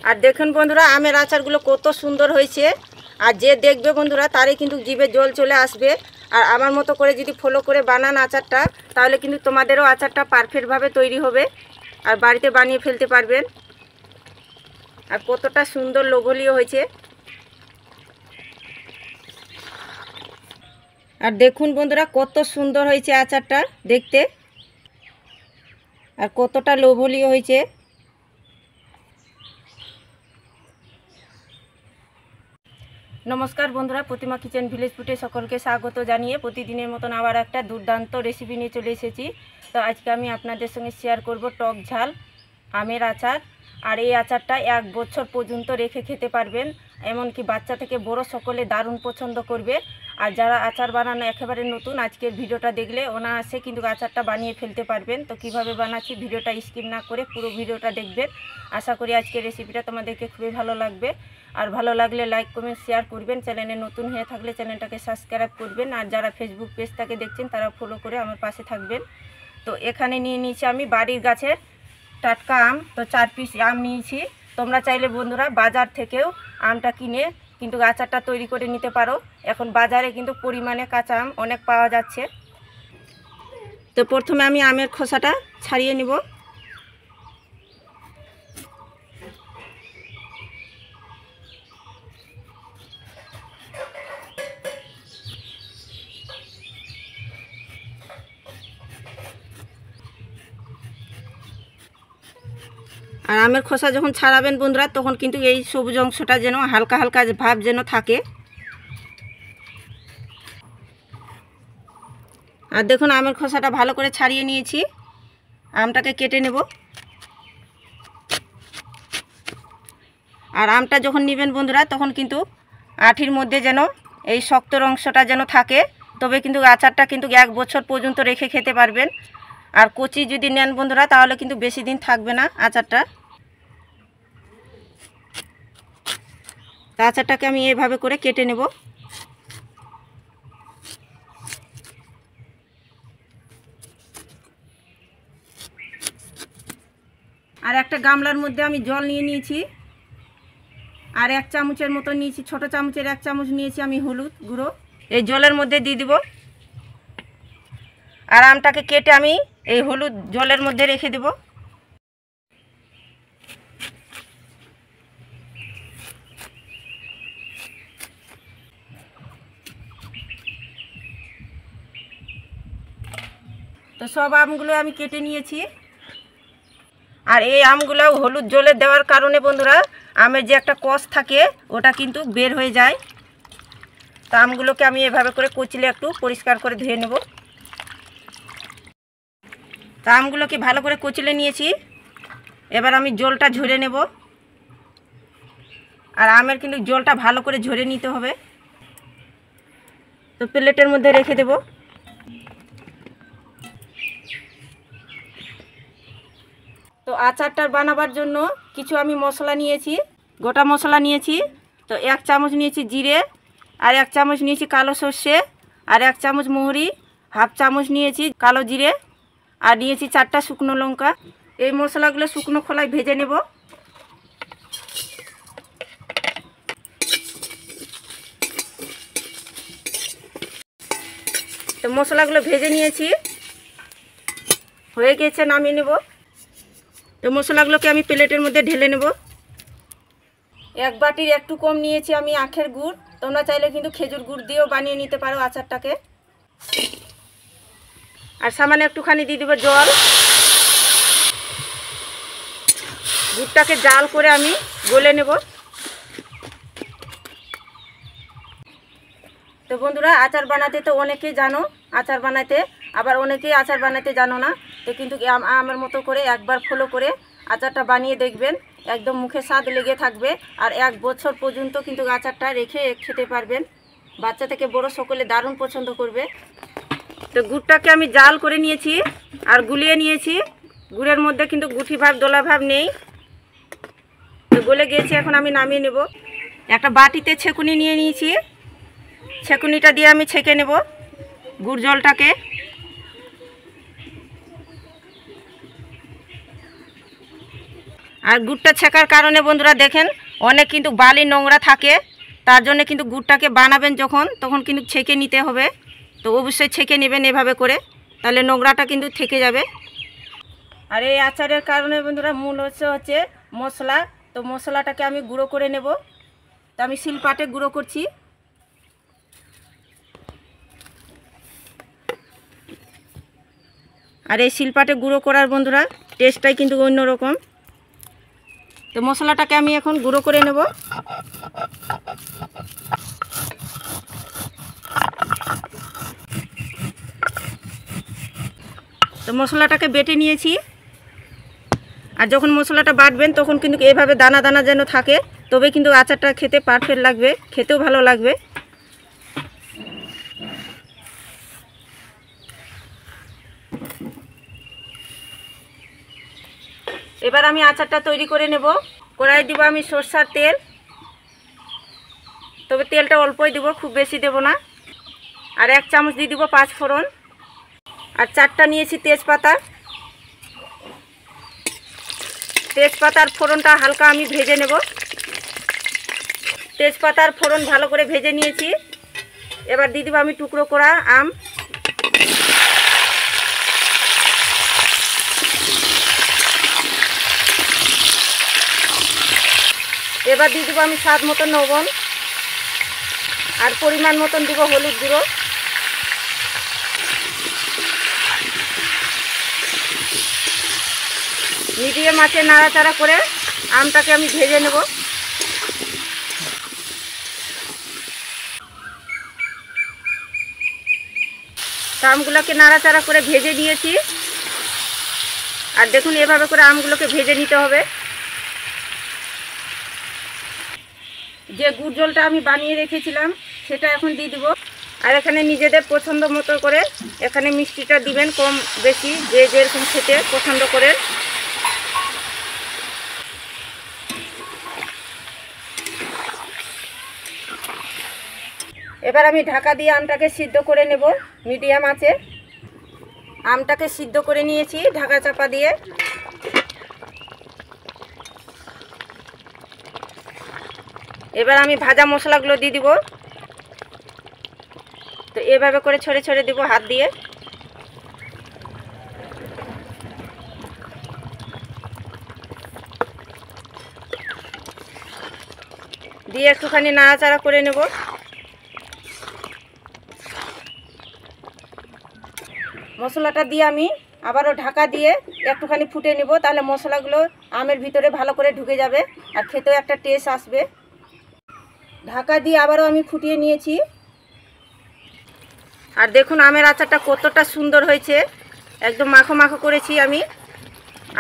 আর দেখুন বন্ধুরা আমের আচারগুলো কত সুন্দর হয়েছে। আর যে দেখবে বন্ধুরা তারই কিন্তু জিভে জল চলে আসবে। আর আমার মতো করে যদি ফলো করে বানান আচারটা, তাহলে কিন্তু তোমাদেরও আচারটা পারফেক্টভাবে তৈরি হবে আর বাড়িতে বানিয়ে ফেলতে পারবেন। আর কতটা সুন্দর লোভনীয় হয়েছে। আর দেখুন বন্ধুরা কত সুন্দর হয়েছে আচারটা দেখতে, আর কতটা লোভনীয় হয়েছে। নমস্কার বন্ধুরা, প্রতিমা কিচেন ভিলেজ ফুডে সকলকে স্বাগত জানিয়ে প্রতিদিনের মতন আবার একটা দুর্দান্ত রেসিপি নিয়ে চলে এসেছি। তো আজকে আমি আপনাদের সঙ্গে শেয়ার করব টক ঝাল আমের আচার। আর এই আচারটা 1 বছর পর্যন্ত রেখে খেতে পারবেন, এমনকি বাচ্চা থেকে বড় সকলে দারুণ পছন্দ করবে। আর যারা আচার বানানো একেবারে নতুন, আজকের ভিডিওটা দেখলে অনায়াসে কিন্তু আচারটা বানিয়ে ফেলতে পারবেন। তো কিভাবে বানাচ্ছি ভিডিওটা স্কিপ না করে পুরো ভিডিওটা দেখবেন। আশা করি আজকের রেসিপিটা তোমাদেরকে খুবই ভালো লাগবে। আর ভালো লাগলে লাইক কমেন্ট শেয়ার করবেন। চ্যানেলে নতুন হয়ে থাকলে চ্যানেলটাকে সাবস্ক্রাইব করবেন। আর যারা ফেসবুক পেজটাকে দেখছেন তারা ফলো করে আমার পাশে থাকবেন। তো এখানে নিয়ে নিয়েছি আমি বাড়ির গাছের টাটকা আম। তো 4 পিস আম নিয়েছি। তোমরা চাইলে বন্ধুরা বাজার থেকেও আমটা কিনে কিন্তু আচারটা তৈরি করে নিতে পারো। এখন বাজারে কিন্তু পরিমাণে কাঁচা আম অনেক পাওয়া যাচ্ছে। তো প্রথমে আমি আমের খোসাটা ছাড়িয়ে নিব। আর আমের খোসা যখন ছাড়াবেন বন্ধুরা, তখন কিন্তু এই সবুজ অংশটা যেন হালকা হালকা ভাব যেন থাকে। আর দেখুন আমের খোসাটা ভালো করে ছাড়িয়ে নিয়েছি। আমটাকে কেটে নেব। আর আমটা যখন নেবেন বন্ধুরা, তখন কিন্তু আঠির মধ্যে যেন এই শক্ত অংশটা যেন থাকে, তবে কিন্তু আচারটা কিন্তু 1 বছর পর্যন্ত রেখে খেতে পারবেন। আর কচি যদি নেন বন্ধুরা, তাহলে কিন্তু বেশি দিন থাকবে না আচারটা। আচারটাকে আমি এইভাবে করে কেটে নেব। আর একটা গামলার মধ্যে আমি জল নিয়ে নিয়েছি। আর 1 চামচের মতো নিয়েছি, ছোট চামচের 1 চামচ নিয়েছি আমি হলুদ গুঁড়ো। এই জলের মধ্যে দিয়ে দিব। আর আমটাকে কেটে আমি এই হলুদ জলের মধ্যে রেখে দেব। তো সব আমগুলো আমি কেটে নিয়েছি। আর এই আমগুলো হলুদ জলে দেওয়ার কারণে বন্ধুরা আমের যে একটা কষ থাকে ওটা কিন্তু বের হয়ে যায়। তো আমগুলোকে আমি এভাবে করে কুচলে একটু পরিষ্কার করে ধুয়ে নেব। তো আমগুলোকে ভালো করে কুচলে নিয়েছি। এবার আমি জলটা ঝরে নেব। আর আমের কিন্তু জলটা ভালো করে ঝরে নিতে হবে। তো প্লেটের মধ্যে রেখে দেব। তো আচারটা বানাবার জন্য কিছু আমি মশলা নিয়েছি, গোটা মশলা নিয়েছি। তো 1 চামচ নিয়েছি জিরে, আর 1 চামচ নিয়েছি কালো সর্ষে, আর 1 চামচ মৌরি, হাফ চামচ নিয়েছি কালো জিরে, আর নিয়েছি 4টা শুকনো লঙ্কা। এই মশলাগুলো শুকনো খোলায় ভেজে নেব। তো মশলাগুলো ভেজে নিয়েছি, হয়ে গেছে, নামিয়ে নেব। তো মশলাগুলোকে আমি প্লেটের মধ্যে ঢেলে নেব। 1 বাটির একটু কম নিয়েছি আমি আখের গুড়। তোমরা চাইলে কিন্তু খেজুর গুড় দিয়েও বানিয়ে নিতে পারো আচারটাকে। আর সামান্য একটুখানি দিয়ে দেবো জল। গুড়টাকে জাল করে আমি গলে নেব। তো বন্ধুরা আচার বানাতে তো অনেকেই জানো আচার বানাতে, আবার অনেকেই আচার বানাতে জানো না। তো কিন্তু আমার মতো করে একবার ফলো করে আচারটা বানিয়ে দেখবেন, একদম মুখে স্বাদ লেগে থাকবে। আর 1 বছর পর্যন্ত কিন্তু আচারটা রেখে খেতে পারবেন। বাচ্চা থেকে বড় সকলে দারুণ পছন্দ করবে। তো গুড়টাকে আমি জাল করে নিয়েছি আর গুলিয়ে নিয়েছি। গুড়ের মধ্যে কিন্তু গুঠি ভাব দোলা ভাব নেই। তো গলে গিয়েছে, এখন আমি নামিয়ে নেব। একটা বাটিতে ছেঁকুনি নিয়ে নিয়েছি। ছেঁকুনিটা দিয়ে আমি ছেঁকে নেব গুড় জলটাকে। আর গুড়টা ছেঁকার কারণে বন্ধুরা দেখেন অনেক কিন্তু বালি নোংরা থাকে, তার জন্য কিন্তু গুড়টাকে বানাবেন যখন তখন কিন্তু ছেঁকে নিতে হবে। তো অবশ্যই ছেঁকে নেবেন এভাবে করে, তাহলে নোংরাটা কিন্তু থেকে যাবে। আর এই আচারের কারণে বন্ধুরা মূল হচ্ছে মশলা। তো মশলাটাকে আমি গুঁড়ো করে নেব। তো আমি শিলপাটে গুঁড়ো করছি। আর এই শিলপাটে গুঁড়ো করার বন্ধুরা টেস্টটাই কিন্তু অন্যরকম। তো মশলাটাকে আমি এখন গুঁড়ো করে নেব। তো মশলাটাকে বেটে নিয়েছি। আর যখন মশলাটা বাটবেন তখন কিন্তু এভাবে দানা দানা যেন থাকে, তবে কিন্তু আচারটা খেতে পারফেক্ট লাগবে, খেতেও ভালো লাগবে। এবার আমি আচারটা তৈরি করে নেব। কড়াই দিব আমি সরষার তেল, তবে তেলটা অল্পই দিব, খুব বেশি দেব না। আর 1 চামচ দিয়ে দিব 5 ফোড়ন। আর 4টা নিয়েছি তেজপাতা। তেজপাতার ফোড়নটা হালকা আমি ভেজে নেব। তেজপাতার ফোড়ন ভালো করে ভেজে নিয়েছি। এবার দিয়ে দিব আমি টুকরো করা আম। এবার দিয়ে দেবো আমি স্বাদ মতো লবণ, আর পরিমাণ মতন দেবো হলুদ গুঁড়ো। মিডিয়াম আঁচে নাড়াচাড়া করে আমটাকে আমি ভেজে নেব। আমগুলোকে নাড়াচাড়া করে ভেজে নিয়েছি। আর দেখুন এভাবে করে আমগুলোকে ভেজে নিতে হবে। যে গুড় জলটা আমি বানিয়ে রেখেছিলাম সেটা এখন দিয়ে দিব। আর এখানে নিজেদের পছন্দ মতো করে এখানে মিষ্টিটা দিবেন, কম বেশি যে যেরকম খেতে পছন্দ করেন। এবার আমি ঢাকা দিয়ে আমটাকে সিদ্ধ করে নেব মিডিয়াম আঁচে। আমটাকে সিদ্ধ করে নিয়েছি ঢাকা চাপা দিয়ে। এবার আমি ভাজা মশলাগুলো দিয়ে দিব। তো এভাবে করে ছড়ে ছড়ে দিব হাত দিয়ে। দিয়ে একটুখানি নাড়াচাড়া করে নেব। মশলাটা দিয়ে আমি আবারও ঢাকা দিয়ে একটুখানি ফুটে নেব, তাহলে মশলাগুলো আমের ভিতরে ভালো করে ঢুকে যাবে আর খেতেও একটা টেস্ট আসবে। ঢাকা দিয়ে আবারও আমি ফুটিয়ে নিয়েছি। আর দেখুন আমের আচারটা কতটা সুন্দর হয়েছে, একদম মাখো মাখো করেছি আমি।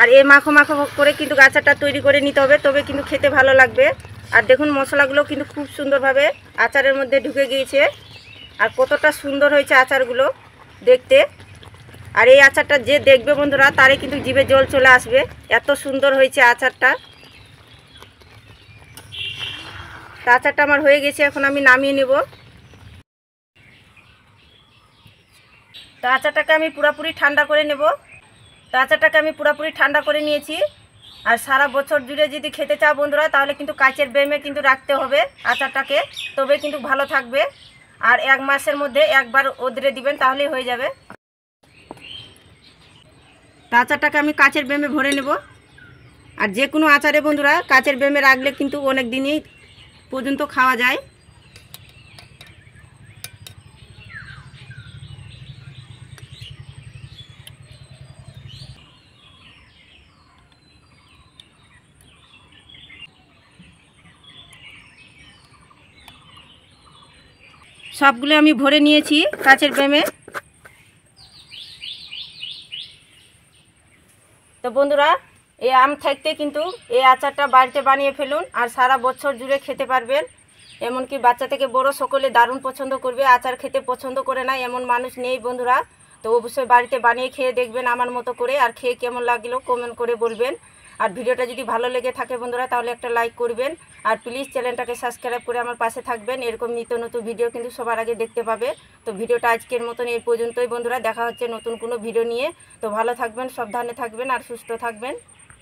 আর এই মাখো মাখো করে কিন্তু আচারটা তৈরি করে নিতে হবে, তবে কিন্তু খেতে ভালো লাগবে। আর দেখুন মশলাগুলো কিন্তু খুব সুন্দরভাবে আচারের মধ্যে ঢুকে গিয়েছে। আর কতটা সুন্দর হয়েছে আচারগুলো দেখতে। আর এই আচারটা যে দেখবে বন্ধুরা তারে কিন্তু জিভে জল চলে আসবে, এত সুন্দর হয়েছে আচারটা। তো আচারটা আমার হয়ে গেছে, এখন আমি নামিয়ে নেব। তো আচারটাকে আমি পুরোপুরি ঠান্ডা করে নেব। তো আচারটাকে আমি পুরোপুরি ঠান্ডা করে নিয়েছি। আর সারা বছর জুড়ে যদি খেতে চাও বন্ধুরা তাহলে কিন্তু কাচের বেমে কিন্তু রাখতে হবে আচারটাকে, তবে কিন্তু ভালো থাকবে। আর 1 মাসের মধ্যে একবার ওদরে দিবেন তাহলেই হয়ে যাবে। তো আচারটাকে আমি কাচের বেমে ভরে নেব। আর যে কোনো আচারে বন্ধুরা কাচের বেমে রাখলে কিন্তু অনেক দিনই পর্যন্ত খাওয়া যায়। সবগুলো আমি ভরে নিয়েছি কাচের বেমে। তো বন্ধুরা এই আম থাকতে কিন্তু এই আচারটা বাড়িতে বানিয়ে ফেলুন, আর সারা বছর জুড়ে খেতে পারবেন। এমনকি বাচ্চা থেকে বড় সকলে দারুণ পছন্দ করবে। আচার খেতে পছন্দ করে না এমন মানুষ নেই বন্ধুরা। তো অবশ্যই বাড়িতে বানিয়ে খেয়ে দেখবেন আমার মতো করে, আর খেয়ে কেমন লাগলো কমেন্ট করে বলবেন। আর ভিডিওটা যদি ভালো লেগে থাকে বন্ধুরা তাহলে একটা লাইক করবেন। আর প্লিজ চ্যানেলটাকে সাবস্ক্রাইব করে আমার পাশে থাকবেন, এরকম নিত্য নতুন ভিডিও কিন্তু সবার আগে দেখতে পাবে। তো ভিডিওটা আজকের মতন এই পর্যন্তই বন্ধুরা, দেখা হচ্ছে নতুন কোনো ভিডিও নিয়ে। তো ভালো থাকবেন, সাবধানে থাকবেন আর সুস্থ থাকবেন।